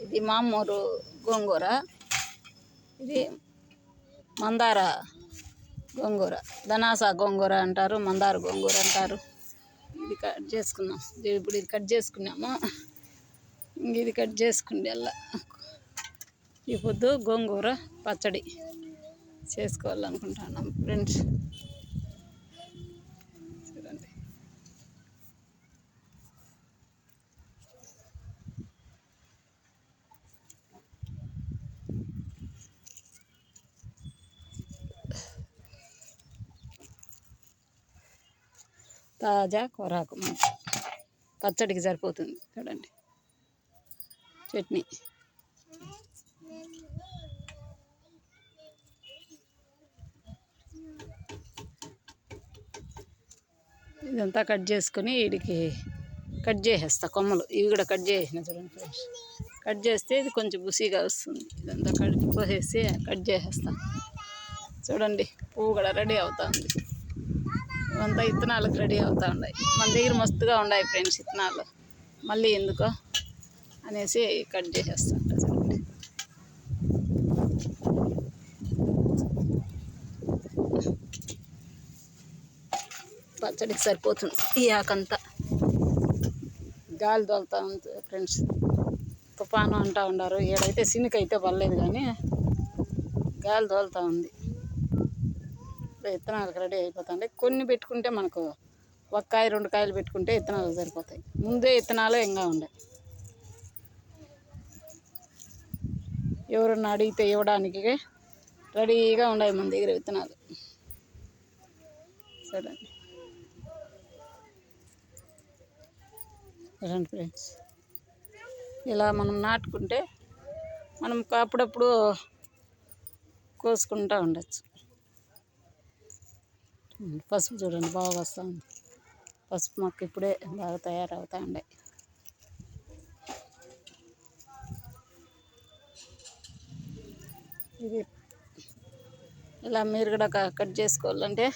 ఇది మామూలు గోంగూర, ఇది మందార గోంగూర, ధనాస గోంగూర అంటారు, మందార గోంగూర అంటారు. ఇది కట్ చేసుకున్నాం, ఇప్పుడు ఇది కట్ చేసుకున్నాము. ఇది కట్ చేసుకుంటే ఈ పొద్దు గోంగూర పచ్చడి చేసుకోవాలనుకుంటున్నాం ఫ్రెండ్స్. చూడండి, తాజా కూరాకు పచ్చడికి సరిపోతుంది. చూడండి, చట్నీ, ఇదంతా కట్ చేసుకొని వీడికి కట్ చేసేస్తా. కొమ్మలు ఇవి కూడా కట్ చేసిన. చూడండి ఫ్రెండ్స్, కట్ చేస్తే ఇది కొంచెం బుసిగా వస్తుంది. ఇదంతా కోసేసి కట్ చేసేస్తా. చూడండి, పువ్వు కూడా రెడీ అవుతా ఉంది. ఇవంతా విత్తనాలకు రెడీ అవుతూ ఉన్నాయి. మన దగ్గర మస్తుగా ఉన్నాయి ఫ్రెండ్స్ విత్తనాలు. మళ్ళీ ఎందుకో అనేసి కట్ చేసేస్తా. చూడండి, పచ్చడికి సరిపోతుంది. ఈ ఆకంతా గాలి తోలుతూ ఉంది ఫ్రెండ్స్. తుఫాను అంటూ ఉన్నారు. ఏడైతే సినికైతే పర్లేదు, కానీ గాలి తోలుతూ ఉంది. విత్తనాలకు రెడీ అయిపోతుంది. కొన్ని పెట్టుకుంటే మనకు ఒక కాయ 2 కాయలు పెట్టుకుంటే విత్తనాలు సరిపోతాయి. ముందే విత్తనాలు ఇంకా ఉన్నాయి. ఎవరన్నా అడిగితే ఇవ్వడానికి రెడీగా ఉన్నాయి మన దగ్గర విత్తనాలు. చూడండి, చూడండి ఫ్రెండ్స్, ఇలా మనం నాటుకుంటే మనం అప్పుడప్పుడు కోసుకుంటూ ఉండొచ్చు. పసుపు చూడండి బాగా వస్తుంది. పసుపు మొక్క ఇప్పుడే బాగా తయారవుతూ ఉన్నాయి. ఇది ఇలా మీరు కూడా కట్ చేసుకోవాలంటే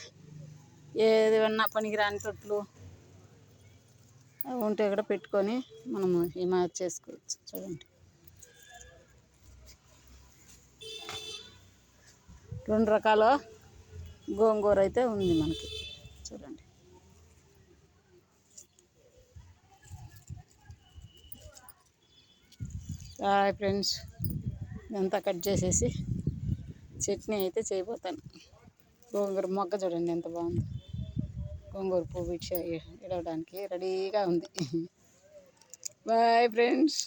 ఏదైనా పనికిరాని తొట్టులు ఉంటే కూడా పెట్టుకొని మనము హిమాయత్ చేసుకోవచ్చు. చూడండి, 2 రకాల గోంగూర అయితే ఉంది మనకి. చూడండి, హాయ్ ఫ్రెండ్స్, ఇదంతా కట్ చేసేసి చట్నీ అయితే చేయబోతాను. గోంగూర మొగ్గ చూడండి ఎంత బాగుంది. గోంగూర పువ్వు ఇడవడానికి రెడీగా ఉంది. Bye friends.